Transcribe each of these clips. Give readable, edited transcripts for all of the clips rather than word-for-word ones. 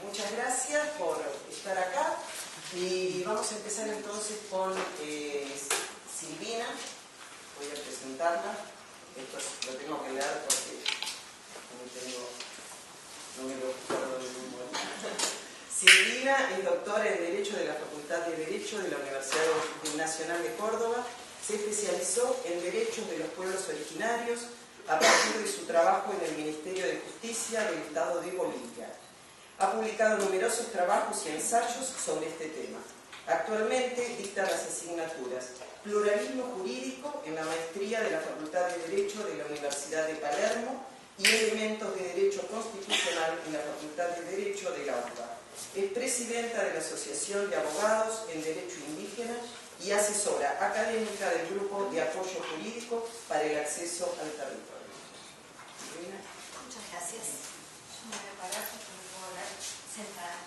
muchas gracias por estar acá y vamos a empezar entonces con Silvina. Voy a presentarla. Esto lo tengo que leer porque no me lo acuerdo de memoria. Silvina es doctora en Derecho de la Facultad de Derecho de la Universidad Nacional de Córdoba. Se especializó en derechos de los pueblos originarios a partir de su trabajo en el Ministerio de Justicia del Estado de Bolivia. Ha publicado numerosos trabajos y ensayos sobre este tema. Actualmente dicta las asignaturas Pluralismo Jurídico en la Maestría de la Facultad de Derecho de la Universidad de Palermo y Elementos de Derecho Constitucional en la Facultad de Derecho de la UBA. Es presidenta de la Asociación de Abogados en Derecho Indígena y asesora académica del Grupo de Apoyo Jurídico para el Acceso al Territorio. Muchas gracias. Yo me voy a parar porque no puedo hablar sentada.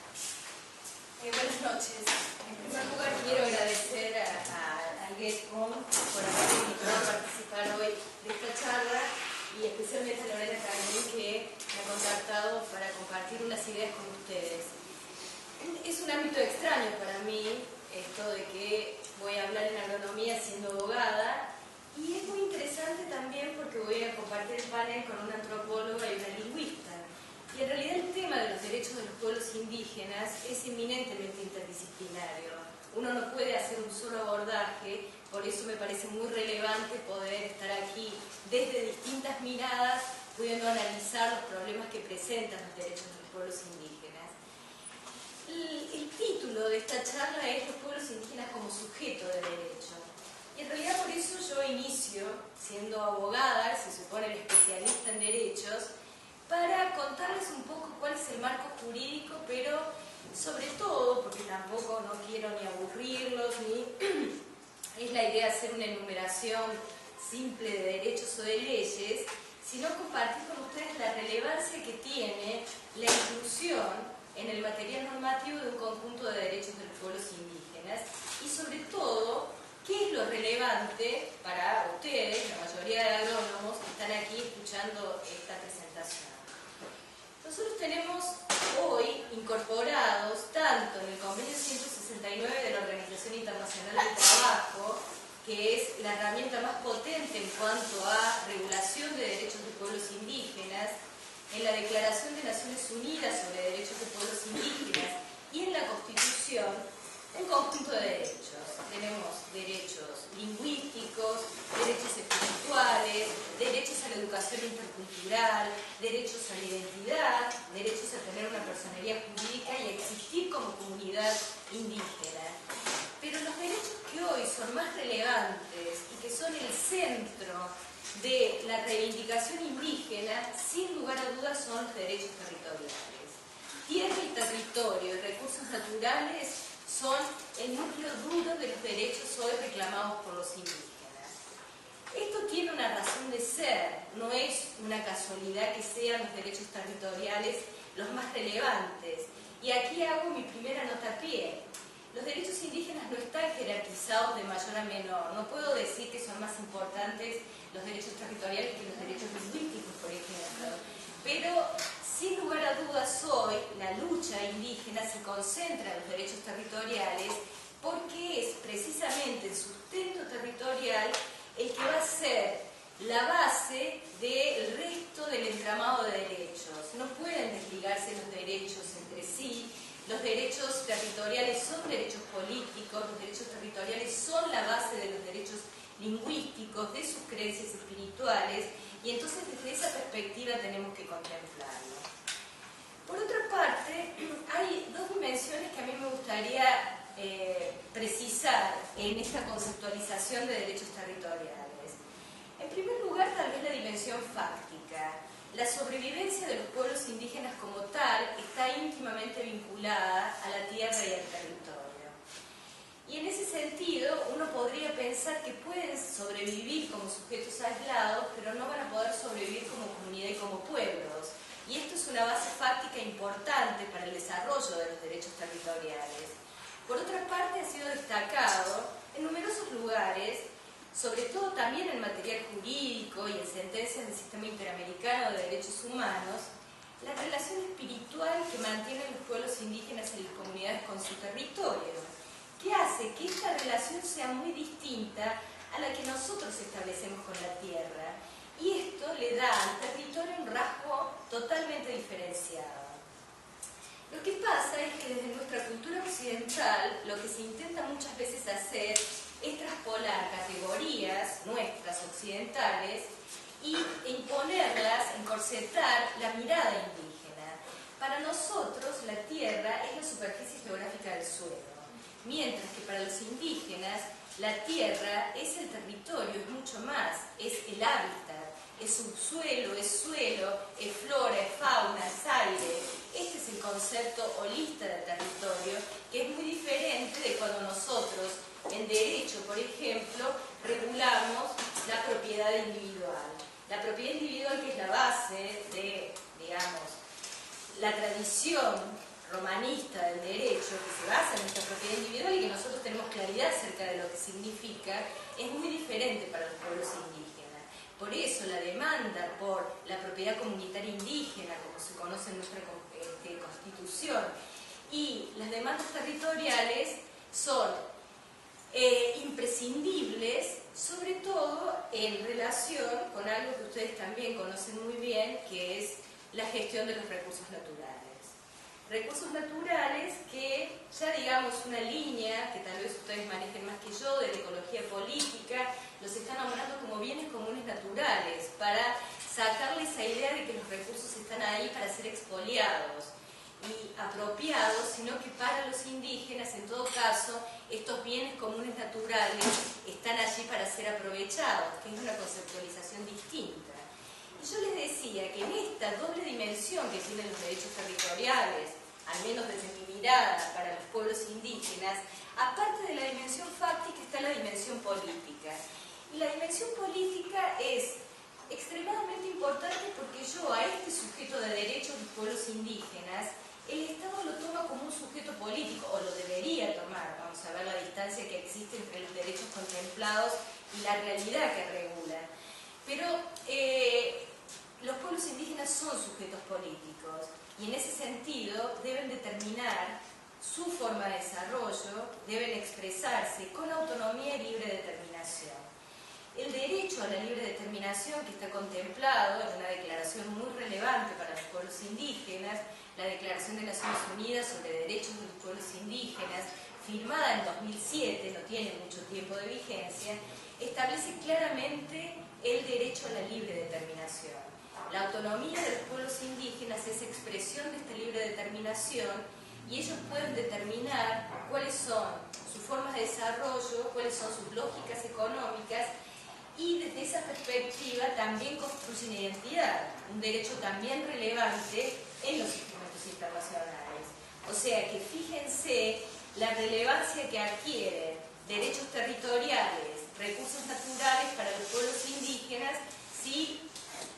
Buenas noches. En primer lugar quiero agradecer al GESCOM por haberme invitado a participar hoy de esta charla y especialmente a Lorena Carmen, que me ha contactado para compartir unas ideas con ustedes. Es un ámbito extraño para mí esto de que voy a hablar en agronomía siendo abogada, y es muy interesante también porque voy a compartir el panel con una antropóloga y una lingüista. Y en realidad el tema de los derechos de los pueblos indígenas es eminentemente interdisciplinario. Uno no puede hacer un solo abordaje, por eso me parece muy relevante poder estar aquí desde distintas miradas, pudiendo analizar los problemas que presentan los derechos de los pueblos indígenas. El título de esta charla es Los pueblos indígenas como sujeto de derecho. Y en realidad por eso yo inicio, siendo abogada, se supone el especialista en derechos, para contarles un poco cuál es el marco jurídico, pero sobre todo, porque tampoco no quiero ni aburrirlos, ni es la idea hacer una enumeración simple de derechos o de leyes, sino compartir con ustedes la relevancia que tiene la inclusión en el material normativo de un conjunto de derechos de los pueblos indígenas y sobre todo, ¿qué es lo relevante para ustedes, la mayoría de agrónomos que están aquí escuchando esta presentación? Nosotros tenemos hoy incorporados tanto en el Convenio 169 de la Organización Internacional del Trabajo, que es la herramienta más potente en cuanto a regulación de derechos de pueblos indígenas, en la Declaración de Naciones Unidas sobre Derechos de Pueblos Indígenas y en la Constitución, un conjunto de derechos. Tenemos derechos lingüísticos, derechos espirituales, derechos a la educación intercultural, derechos a la identidad, derechos a tener una personería jurídica y a existir como comunidad indígena. Pero los derechos que hoy son más relevantes y que son el centro de la reivindicación indígena, sin lugar a dudas, son los derechos territoriales. Tierra y territorio y recursos naturales son el núcleo duro de los derechos hoy reclamados por los indígenas. Esto tiene una razón de ser, no es una casualidad que sean los derechos territoriales los más relevantes. Y aquí hago mi primera nota a pie. Los derechos indígenas no están jerarquizados de mayor a menor. No puedo decir que son más importantes los derechos territoriales que los derechos lingüísticos, por ejemplo. Pero, sin lugar a dudas, hoy la lucha indígena se concentra en los derechos territoriales porque es precisamente el sustento territorial el que va a ser la base del resto del entramado de derechos. No pueden desligarse los derechos entre sí. Los derechos territoriales son derechos políticos, los derechos territoriales son la base de los derechos lingüísticos, de sus creencias espirituales, y entonces desde esa perspectiva tenemos que contemplarlo. Por otra parte, hay dos dimensiones que a mí me gustaría precisar en esta conceptualización de derechos territoriales. En primer lugar, tal vez la dimensión fáctica. La sobrevivencia de los pueblos indígenas como tal está íntimamente vinculada a la tierra y al territorio. Y en ese sentido, uno podría pensar que pueden sobrevivir como sujetos aislados, pero no van a poder sobrevivir como comunidad y como pueblos. Y esto es una base fáctica importante para el desarrollo de los derechos territoriales. Por otra parte, ha sido destacado en numerosos lugares, sobre todo también en material jurídico y en sentencias del Sistema Interamericano de Derechos Humanos, la relación espiritual que mantienen los pueblos indígenas y las comunidades con su territorio, que hace que esta relación sea muy distinta a la que nosotros establecemos con la tierra, y esto le da al territorio un rasgo totalmente diferenciado. Lo que pasa es que desde nuestra cultura occidental lo que se intenta muchas veces hacer es traspolar categorías nuestras occidentales y imponerlas, encorsetar la mirada indígena. Para nosotros la tierra es la superficie geográfica del suelo, mientras que para los indígenas la tierra es el territorio, es mucho más, es el hábitat, es subsuelo, es suelo, es flora, es fauna, es aire. Este es el concepto holista del territorio, que es muy diferente de cuando nosotros, en derecho, por ejemplo, regulamos la propiedad individual. La propiedad individual, que es la base de, digamos, la tradición romanista del derecho, que se basa en nuestra propiedad individual y que nosotros tenemos claridad acerca de lo que significa, es muy diferente para los pueblos indígenas. Por eso la demanda por la propiedad comunitaria indígena, como se conoce en nuestra Constitución, y las demandas territoriales son imprescindibles, sobre todo en relación con algo que ustedes también conocen muy bien, que es la gestión de los recursos naturales. Recursos naturales que, ya digamos una línea que tal vez ustedes manejen más que yo, de la ecología política, los están nombrando como bienes comunes naturales, para sacarle esa idea de que los recursos están ahí para ser expoliados y apropiados, sino que para los indígenas, en todo caso, estos bienes comunes naturales están allí para ser aprovechados, que es una conceptualización distinta. Y yo les decía que en esta doble dimensión que tienen los derechos territoriales, al menos desde mi mirada para los pueblos indígenas, aparte de la dimensión fáctica está la dimensión política. Y la dimensión política es extremadamente importante porque yo a este sujeto de derechos de pueblos indígenas, el Estado lo toma como un sujeto político, o lo debería tomar. Vamos a ver la distancia que existe entre los derechos contemplados y la realidad que regulan. Pero los pueblos indígenas son sujetos políticos y en ese sentido deben determinar su forma de desarrollo, deben expresarse con autonomía y libre determinación. El derecho a la libre determinación, que está contemplado en una declaración muy relevante para los pueblos indígenas, la Declaración de Naciones Unidas sobre Derechos de los Pueblos Indígenas, firmada en 2007, no tiene mucho tiempo de vigencia, establece claramente el derecho a la libre determinación. La autonomía de los pueblos indígenas es expresión de esta libre determinación y ellos pueden determinar cuáles son sus formas de desarrollo, cuáles son sus lógicas económicas, y desde esa perspectiva también construyen identidad, un derecho también relevante en los instrumentos internacionales. O sea que fíjense la relevancia que adquieren derechos territoriales, recursos naturales para los pueblos indígenas si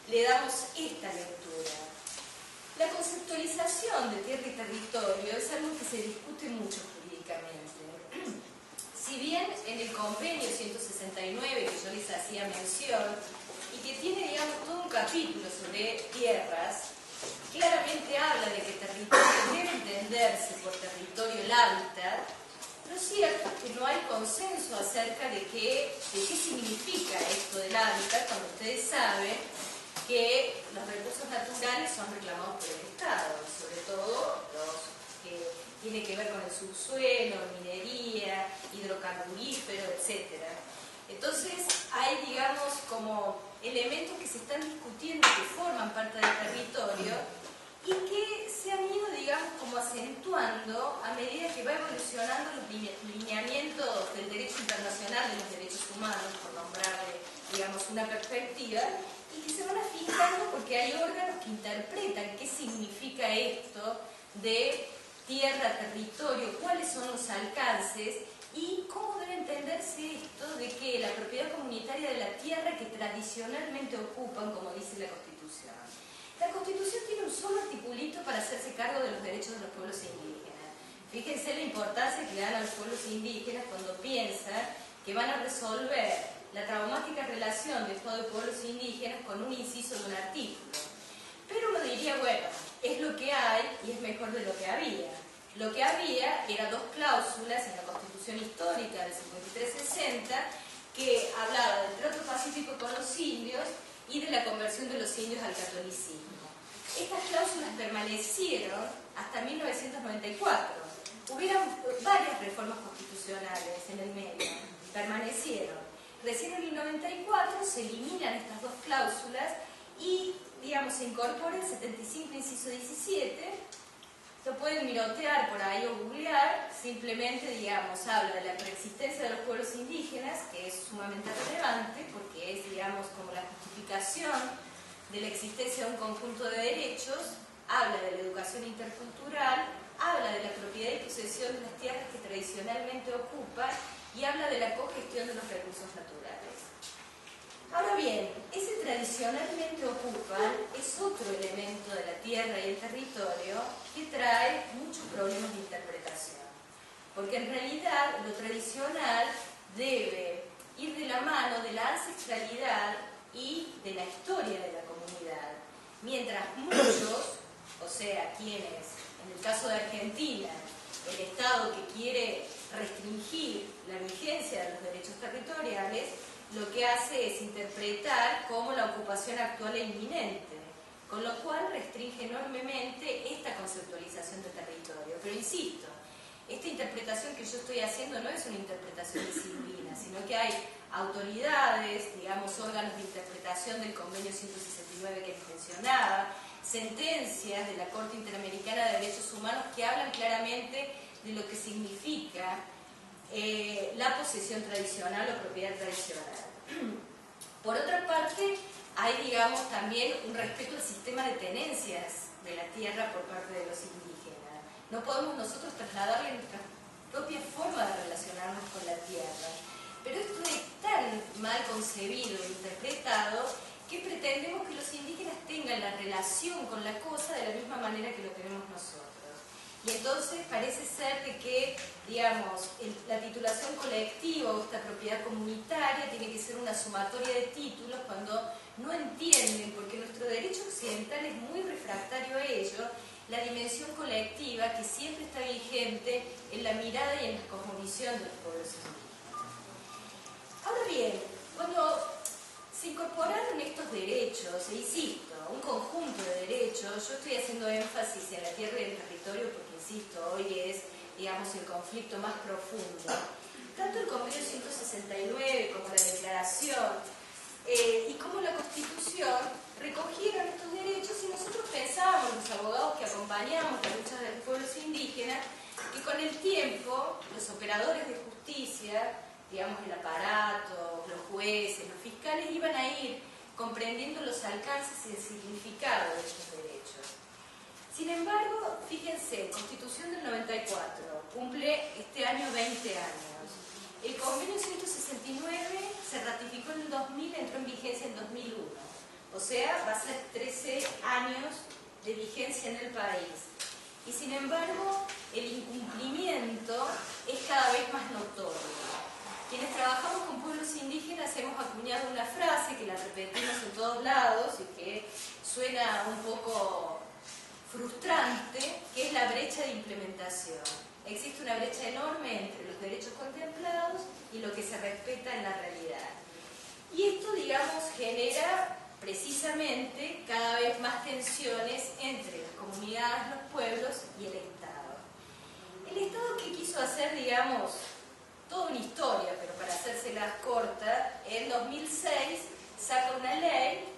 le damos esta lectura. La conceptualización de tierra y territorio es algo que se discute mucho jurídicamente. Si bien en el convenio 169 que yo les hacía mención y que tiene, digamos, todo un capítulo sobre tierras, claramente habla de que territorio debe entenderse por territorio el hábitat, lo cierto es que no hay consenso acerca de qué significa esto del hábitat, cuando ustedes saben que los recursos naturales son reclamados por el Estado, sobre todo los que tienen que ver con el subsuelo, minería, hidrocarburífero, etc. Entonces hay, digamos, como elementos que se están discutiendo que forman parte del territorio y que se han ido, digamos, como acentuando a medida que va evolucionando los lineamientos del derecho internacional de los derechos humanos, por nombrarle, digamos, una perspectiva, y que se van fijando porque hay órganos que interpretan qué significa esto de tierra, territorio, cuáles son los alcances y cómo debe entenderse esto de que la propiedad comunitaria de la tierra que tradicionalmente ocupan, como dice la Constitución. La Constitución tiene un solo articulito para hacerse cargo de los derechos de los pueblos indígenas. Fíjense la importancia que le dan a los pueblos indígenas cuando piensan que van a resolver la traumática relación de Estado de pueblos indígenas con un inciso de un artículo. Pero uno diría, bueno, es lo que hay y es mejor de lo que había. Lo que había eran dos cláusulas en la Constitución Histórica del 53-60 que hablaba del trato pacífico con los indios y de la conversión de los indios al catolicismo. Estas cláusulas permanecieron hasta 1994. Hubieron varias reformas constitucionales en el medio, permanecieron. Recién en el 94 se eliminan estas dos cláusulas y, digamos, se incorpora el 75 inciso 17. Lo pueden mirotear por ahí o googlear, simplemente, digamos, habla de la preexistencia de los pueblos indígenas, que es sumamente relevante porque es, digamos, como la justificación de la existencia de un conjunto de derechos, habla de la educación intercultural, habla de la propiedad y posesión de las tierras que tradicionalmente ocupan y habla de la cogestión de los recursos naturales. Ahora bien, ese tradicionalmente ocupan es otro elemento de la tierra y el territorio que trae muchos problemas de interpretación. Porque en realidad lo tradicional debe ir de la mano de la ancestralidad y de la historia de la comunidad. Mientras muchos, o sea, quienes, en el caso de Argentina, el Estado que quiere restringir la vigencia de los derechos territoriales, lo que hace es interpretar como la ocupación actual es inminente, con lo cual restringe enormemente esta conceptualización de territorio. Pero insisto, esta interpretación que yo estoy haciendo no es una interpretación disciplina, sino que hay autoridades, digamos, órganos de interpretación del Convenio 169 que les mencionaba, sentencias de la Corte Interamericana de Derechos Humanos que hablan claramente de lo que significa la posesión tradicional o propiedad tradicional. Por otra parte, hay, digamos, también un respeto al sistema de tenencias de la tierra por parte de los indígenas. No podemos nosotros trasladarle nuestra propia forma de relacionarnos con la tierra. Pero esto es tan mal concebido e interpretado que pretendemos que los indígenas tengan la relación con la cosa de la misma manera que lo tenemos nosotros. Y entonces parece ser de que, digamos, la titulación colectiva o esta propiedad comunitaria tiene que ser una sumatoria de títulos cuando no entienden, porque nuestro derecho occidental es muy refractario a ello, la dimensión colectiva que siempre está vigente en la mirada y en la cosmovisión de los pueblos indígenas. Ahora bien, cuando se incorporaron estos derechos, e insisto, un conjunto de derechos, yo estoy haciendo énfasis en la tierra y el territorio porque, insisto, hoy es, digamos, el conflicto más profundo. Tanto el Convenio 169 como la Declaración y como la Constitución recogieron estos derechos y nosotros pensábamos, los abogados que acompañamos la lucha de los pueblos indígenas, que con el tiempo los operadores de justicia, digamos, el aparato, los jueces, los fiscales, iban a ir comprendiendo los alcances y el significado de estos derechos. Sin embargo, fíjense, Constitución del 94, cumple este año 20 años. El Convenio 169 se ratificó en el 2000, entró en vigencia en 2001. O sea, va a ser 13 años de vigencia en el país. Y sin embargo, el incumplimiento es cada vez más notorio. Quienes trabajamos con pueblos indígenas hemos acuñado una frase que la repetimos en todos lados y que suena un poco frustrante, que es la brecha de implementación. Existe una brecha enorme entre los derechos contemplados y lo que se respeta en la realidad. Y esto, digamos, genera precisamente cada vez más tensiones entre las comunidades, los pueblos y el Estado. El Estado que quiso hacer, digamos, toda una historia, pero para hacérselas cortas, en 2006 saca una ley,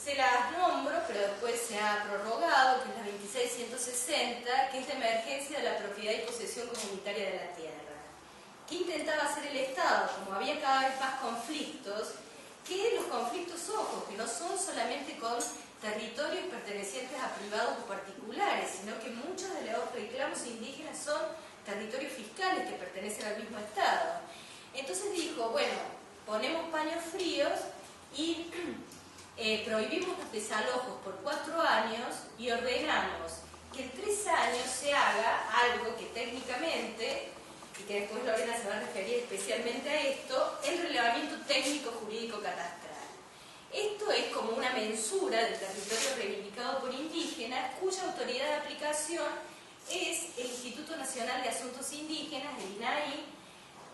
se las nombro, pero después se ha prorrogado, que es la 26160, que es de emergencia de la propiedad y posesión comunitaria de la tierra. ¿Qué intentaba hacer el Estado? Como había cada vez más conflictos, que los conflictos, ojo, que no son solamente con territorios pertenecientes a privados o particulares, sino que muchos de los reclamos indígenas son territorios fiscales que pertenecen al mismo Estado. Entonces dijo, bueno, ponemos paños fríos y prohibimos los desalojos por 4 años y ordenamos que en 3 años se haga algo que técnicamente, y que después Lorena se va a referir especialmente a esto, el relevamiento técnico jurídico catastral. Esto es como como una mensura del territorio reivindicado por indígenas, cuya autoridad de aplicación es el Instituto Nacional de Asuntos Indígenas, el INAI,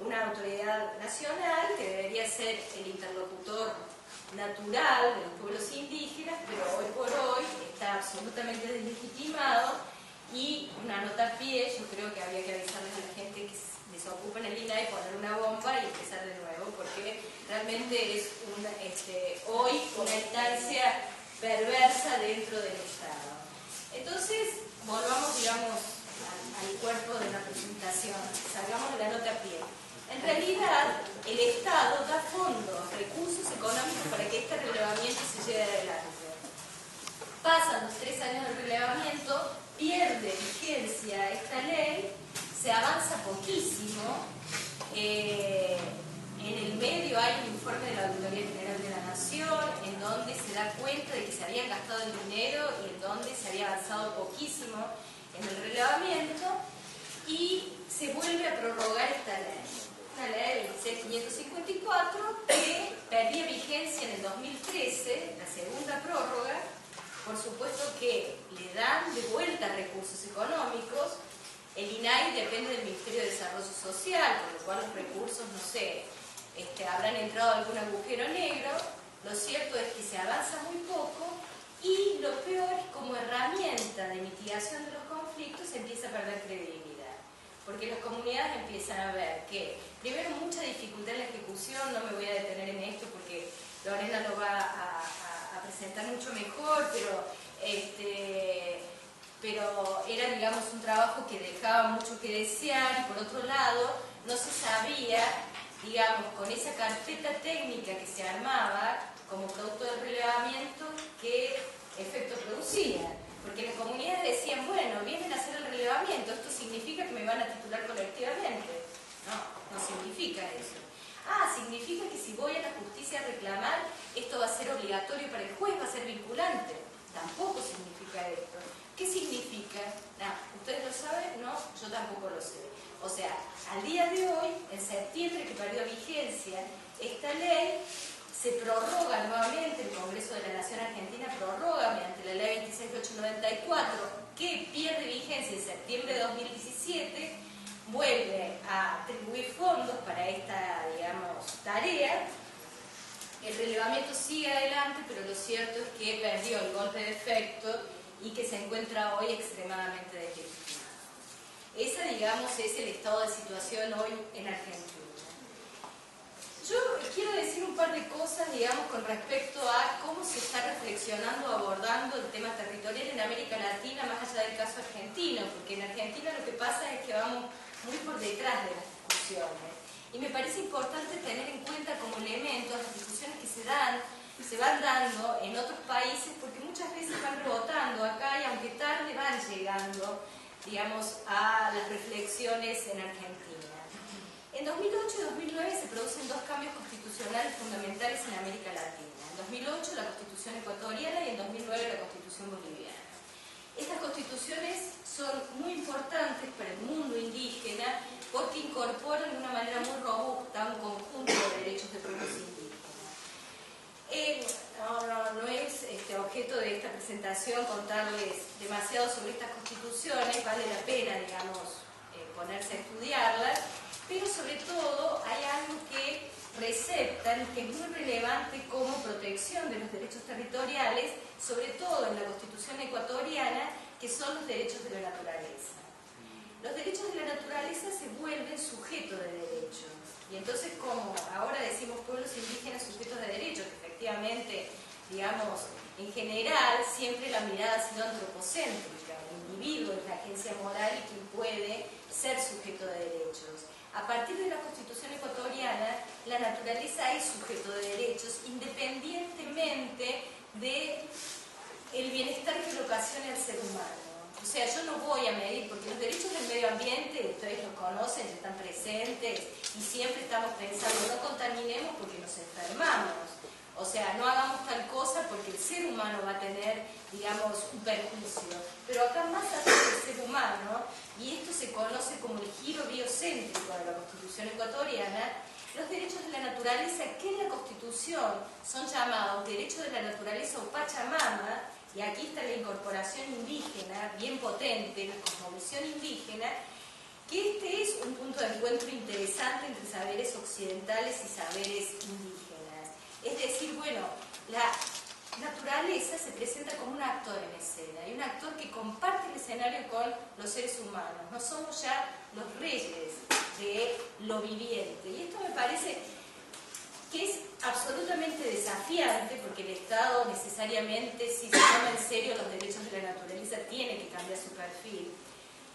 una autoridad nacional que debería ser el interlocutor natural de los pueblos indígenas, pero hoy por hoy está absolutamente deslegitimado. Y una nota a pie, yo creo que había que avisarles a la gente que desocupa en el INAI, poner una bomba y empezar de nuevo, porque realmente es hoy una instancia perversa dentro del Estado. Entonces, volvamos, digamos, al cuerpo de la presentación, salgamos de la nota a pie. En realidad, el Estado da fondos, recursos económicos para que este relevamiento se lleve adelante. Pasan los 3 años del relevamiento, pierde vigencia esta ley, se avanza poquísimo. En el medio hay un informe de la Auditoría General de la Nación en donde se da cuenta de que se habían gastado el dinero y en donde se había avanzado poquísimo en el relevamiento, y se vuelve a prorrogar esta ley. Una ley 26554 que perdía vigencia en el 2013, la segunda prórroga. Por supuesto que le dan de vuelta recursos económicos. El INAI depende del Ministerio de Desarrollo Social, con lo cual los recursos, no sé, habrán entrado a algún agujero negro. Lo cierto es que se avanza muy poco y lo peor es, como herramienta de mitigación de los conflictos, se empieza a perder credibilidad. Porque las comunidades empiezan a ver que, primero, mucha dificultad en la ejecución. No me voy a detener en esto porque Lorena lo va a presentar mucho mejor, pero era, digamos, un trabajo que dejaba mucho que desear, y por otro lado no se sabía, digamos, con esa carpeta técnica que se armaba como producto del relevamiento, qué efecto producía. Porque las comunidades decían, bueno, vienen a hacer el relevamiento, esto significa que me van a titular colectivamente. No, no significa eso. Significa que si voy a la justicia a reclamar, esto va a ser obligatorio para el juez, va a ser vinculante. Tampoco significa esto. ¿Qué significa? ¿Ustedes lo saben? No, yo tampoco lo sé. O sea, al día de hoy, en septiembre, que perdió vigencia esta ley, se prorroga nuevamente, el Congreso de la Nación Argentina prorroga mediante la ley 26894, que pierde vigencia en septiembre de 2017, vuelve a atribuir fondos para esta, digamos, tarea. El relevamiento sigue adelante, pero lo cierto es que perdió el golpe de efecto y que se encuentra hoy extremadamente deslegitimado. Ese, digamos, es el estado de situación hoy en Argentina. Yo quiero decir un par de cosas, digamos, con respecto a cómo se está reflexionando, abordando el tema territorial en América Latina, más allá del caso argentino, porque en Argentina lo que pasa es que vamos muy por detrás de las discusiones. Y me parece importante tener en cuenta como elementos las discusiones que se van dando en otros países, porque muchas veces van rebotando acá y, aunque tarde, van llegando, digamos, a las reflexiones en Argentina. En 2008 y 2009 se producen 2 cambios constitucionales fundamentales en América Latina. En 2008 la Constitución ecuatoriana y en 2009 la Constitución boliviana. Estas constituciones son muy importantes para el mundo indígena porque incorporan de una manera muy robusta un conjunto de derechos de pueblos indígenas. No es objeto de esta presentación contarles demasiado sobre estas constituciones, vale la pena, digamos, ponerse a estudiarlas, pero sobre todo hay algo que receptan, que es muy relevante como protección de los derechos territoriales, sobre todo en la Constitución ecuatoriana, que son los derechos de la naturaleza. Los derechos de la naturaleza se vuelven sujetos de derechos. Y entonces, como ahora decimos pueblos indígenas sujetos de derechos, que efectivamente, digamos, en general, siempre la mirada ha sido antropocéntrica. El individuo es la agencia moral y quien puede ser sujeto de derechos. A partir de la Constitución ecuatoriana, la naturaleza es sujeto de derechos independientemente del bienestar que le ocasione al ser humano. O sea, yo no voy a medir, porque los derechos del medio ambiente, ustedes los conocen, están presentes, y siempre estamos pensando, no contaminemos porque nos enfermamos. O sea, no hagamos tal cosa porque el ser humano va a tener, digamos, un perjuicio. Pero acá, más allá del ser humano, y esto se conoce como el giro biocéntrico de la Constitución ecuatoriana, los derechos de la naturaleza, que en la Constitución son llamados derechos de la naturaleza o Pachamama, y aquí está la incorporación indígena, bien potente, la cosmovisión indígena, que este es un punto de encuentro interesante entre saberes occidentales y saberes indígenas. Es decir, bueno, la naturaleza se presenta como un actor en escena, y un actor que comparte el escenario con los seres humanos. No somos ya los reyes de lo viviente. Y esto me parece que es absolutamente desafiante, porque el Estado necesariamente, si se toma en serio los derechos de la naturaleza, tiene que cambiar su perfil.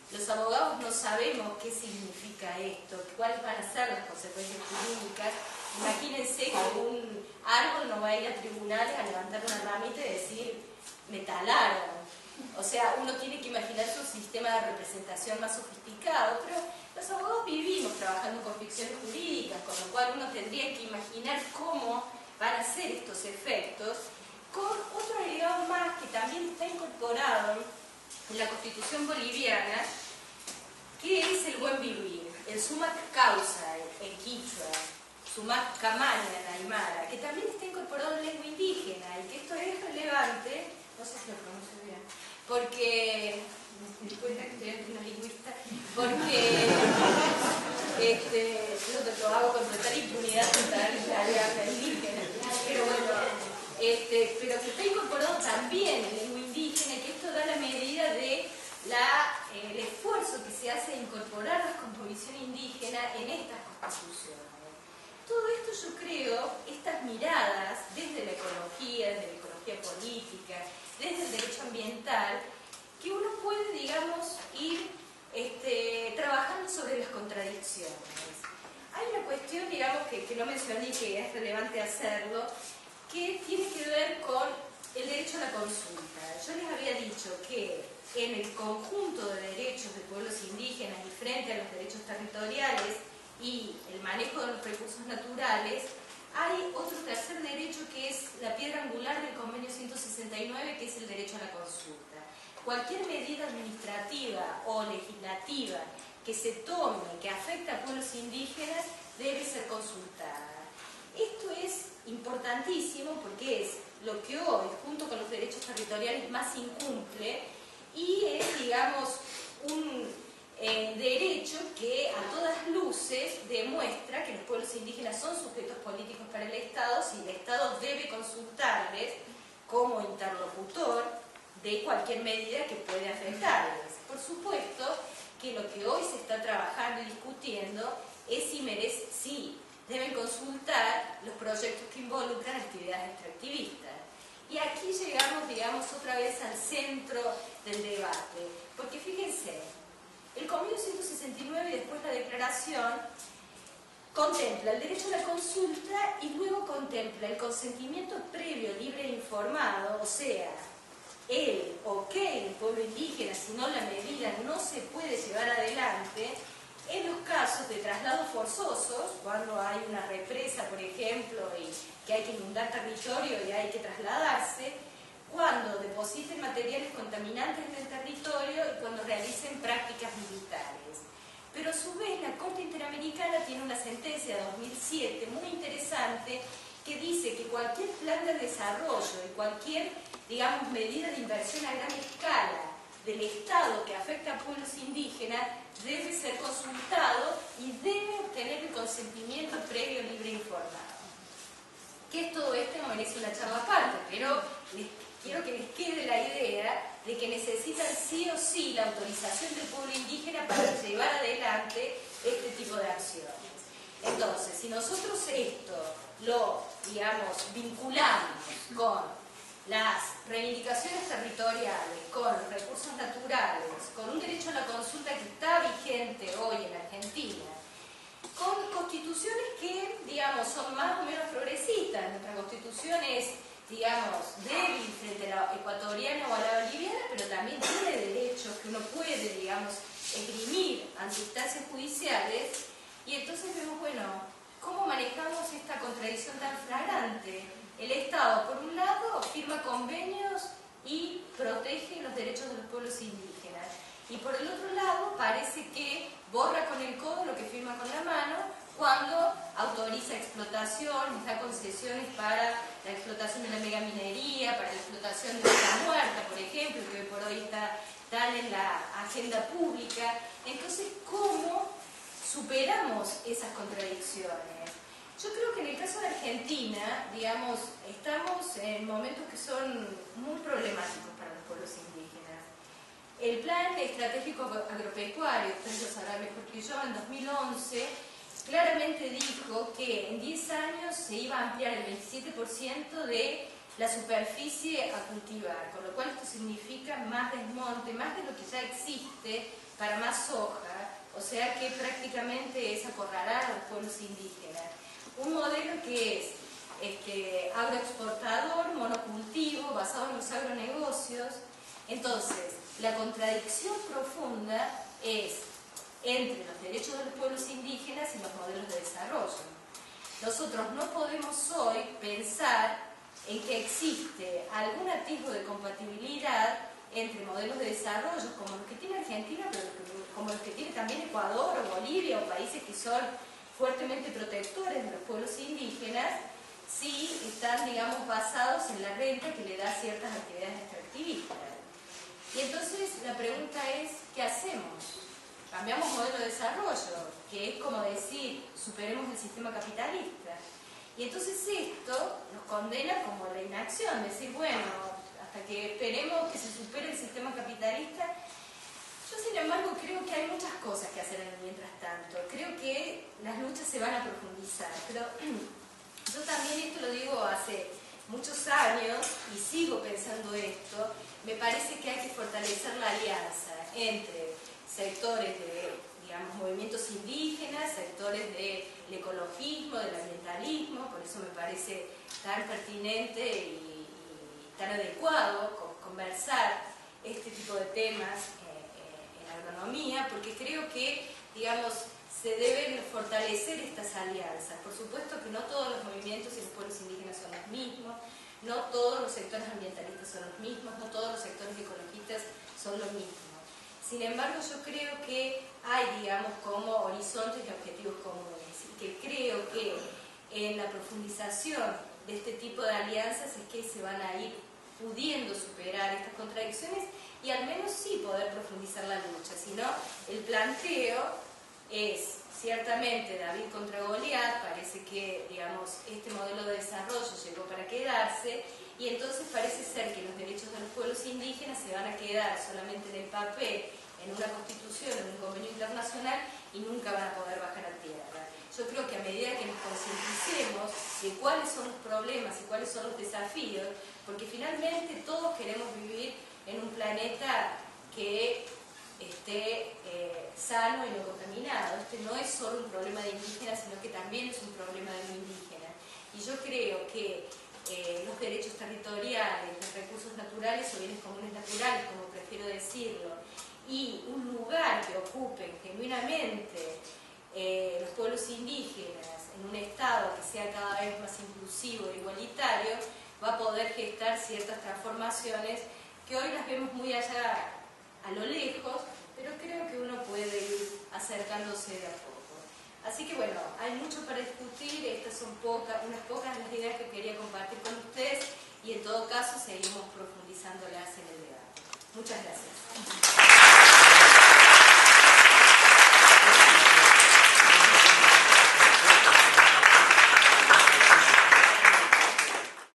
Los abogados no sabemos qué significa esto, cuáles van a ser las consecuencias jurídicas. Imagínense que un árbol no va a ir a tribunales a levantar una ramita y decir, me talaron. O sea, uno tiene que imaginarse un sistema de representación más sofisticado, pero los abogados vivimos trabajando con ficciones jurídicas, con lo cual uno tendría que imaginar cómo van a ser estos efectos, con otro agregado más que también está incorporado en la Constitución boliviana, que es el buen vivir, el sumac causa en quichua, sumac camana en aymara, que también está incorporado en lengua indígena, y que esto es relevante, no sé si lo pronuncio bien, porque, me di cuenta que estoy ante una lingüista, porque lo hago con total impunidad total en la habla indígena, pero bueno, pero que está incorporado también en lengua indígena, y que esto da la medida de el esfuerzo que se hace de incorporar la cosmovisión indígena en estas constituciones. Todo esto, yo creo, estas miradas desde la ecología, desde la ecología política, desde el derecho ambiental, que uno puede, digamos, ir trabajando sobre las contradicciones. Hay una cuestión, digamos, que no mencioné y que es relevante hacerlo, que tiene que ver con el derecho a la consulta. Yo les había dicho que en el conjunto de derechos de pueblos indígenas y frente a los derechos territoriales y el manejo de los recursos naturales, hay otro tercer derecho que es la piedra angular del convenio 169, que es el derecho a la consulta. Cualquier medida administrativa o legislativa que se tome, que afecte a pueblos indígenas, debe ser consultada. Esto es importantísimo porque es lo que hoy, junto con los derechos territoriales, más incumple, y es, digamos, un derecho que a todas luces demuestra que los pueblos indígenas son sujetos políticos para el Estado, si el Estado debe consultarles como interlocutor de cualquier medida que pueda afectarles. Por supuesto que lo que hoy se está trabajando y discutiendo es si deben consultar los proyectos que involucran actividades extractivistas. Y aquí llegamos, digamos, otra vez al centro del debate, porque fíjense, el convenio 169 y después la declaración contempla el derecho a la consulta y luego contempla el consentimiento previo, libre e informado, o sea, el ok del pueblo indígena, si no la medida no se puede llevar adelante, en los casos de traslados forzosos, cuando hay una represa, por ejemplo, y que hay que inundar territorio y hay que trasladarse, cuando depositen materiales contaminantes en el territorio y cuando realicen prácticas militares. Pero a su vez la Corte Interamericana tiene una sentencia de 2007 muy interesante que dice que cualquier plan de desarrollo y cualquier, digamos, medida de inversión a gran escala del Estado que afecta a pueblos indígenas debe ser consultado y debe obtener el consentimiento previo, libre e informado. Que todo esto no merece una charla aparte, pero quiero que les quede la idea de que necesitan sí o sí la autorización del pueblo indígena para llevar adelante este tipo de acciones. Entonces, si nosotros esto lo, digamos, vinculamos con las reivindicaciones territoriales, con los recursos naturales, con un derecho a la consulta que está vigente hoy en Argentina, con constituciones que, digamos, son más o menos progresistas. Nuestra constitución es, digamos, débil frente a la ecuatoriana o a la boliviana, pero también tiene derechos que uno puede, digamos, esgrimir ante instancias judiciales, y entonces vemos, bueno, ¿cómo manejamos esta contradicción tan flagrante? El Estado, por un lado, firma convenios y protege los derechos de los pueblos indígenas, y por el otro lado parece que borra con el codo lo que firma con la mano, cuando autoriza explotación, da concesiones para la explotación de la megaminería, para la explotación de la muerta, por ejemplo, que hoy por hoy está tan en la agenda pública. Entonces, ¿cómo superamos esas contradicciones? Yo creo que en el caso de Argentina, digamos, estamos en momentos que son muy problemáticos para los pueblos indígenas. El Plan Estratégico Agropecuario, ustedes lo sabrán mejor que yo, en 2011, claramente dijo que en 10 años se iba a ampliar el 27% de la superficie a cultivar, con lo cual esto significa más desmonte, más de lo que ya existe para más soja, o sea que prácticamente es acorralar a los pueblos indígenas. Un modelo que es agroexportador, monocultivo, basado en los agronegocios. Entonces, la contradicción profunda es entre los derechos de los pueblos indígenas y los modelos de desarrollo. Nosotros no podemos hoy pensar en que existe algún atisbo de compatibilidad entre modelos de desarrollo como los que tiene Argentina, pero como los que tiene también Ecuador o Bolivia o países que son fuertemente protectores de los pueblos indígenas, si están, digamos, basados en la renta que le da ciertas actividades extractivistas. Y entonces la pregunta es, ¿qué hacemos? Cambiamos modelo de desarrollo, que es como decir, superemos el sistema capitalista. Y entonces esto nos condena como la inacción, decir, bueno, hasta que esperemos que se supere el sistema capitalista. Yo, sin embargo, creo que hay muchas cosas que hacer en el mientras tanto. Creo que las luchas se van a profundizar, pero yo también esto lo digo hace muchos años y sigo pensando esto. Me parece que hay que fortalecer la alianza entre sectores de, digamos, movimientos indígenas, sectores del ecologismo, del ambientalismo. Por eso me parece tan pertinente y tan adecuado conversar este tipo de temas en agronomía, porque creo que, digamos, se deben fortalecer estas alianzas. Por supuesto que no todos los movimientos y los pueblos indígenas son los mismos, no todos los sectores ambientalistas son los mismos, no todos los sectores ecologistas son los mismos. Sin embargo, yo creo que hay, digamos, como horizontes y objetivos comunes, y que creo que en la profundización de este tipo de alianzas es que se van a ir pudiendo superar estas contradicciones y al menos sí poder profundizar la lucha. Si no, el planteo es ciertamente David contra Goliat. Parece que, digamos, este modelo de desarrollo llegó para quedarse y entonces parece ser que los derechos de los pueblos indígenas se van a quedar solamente en el papel, en una constitución, en un convenio internacional y nunca van a poder bajar a tierra. Yo creo que a medida que nos concienticemos de cuáles son los problemas y cuáles son los desafíos, porque finalmente todos queremos vivir en un planeta que esté sano y no contaminado. Este no es solo un problema de indígenas, sino que también es un problema de no indígenas. Y yo creo que los derechos territoriales, los recursos naturales o bienes comunes naturales, como prefiero decirlo, y un lugar que ocupen genuinamente los pueblos indígenas en un Estado que sea cada vez más inclusivo e igualitario, va a poder gestar ciertas transformaciones que hoy las vemos muy allá a lo lejos, pero creo que uno puede ir acercándose de a poco. Así que bueno, hay mucho para discutir, estas son unas pocas de las ideas que quería compartir con ustedes y en todo caso seguimos profundizándolas en el debate. Muchas gracias.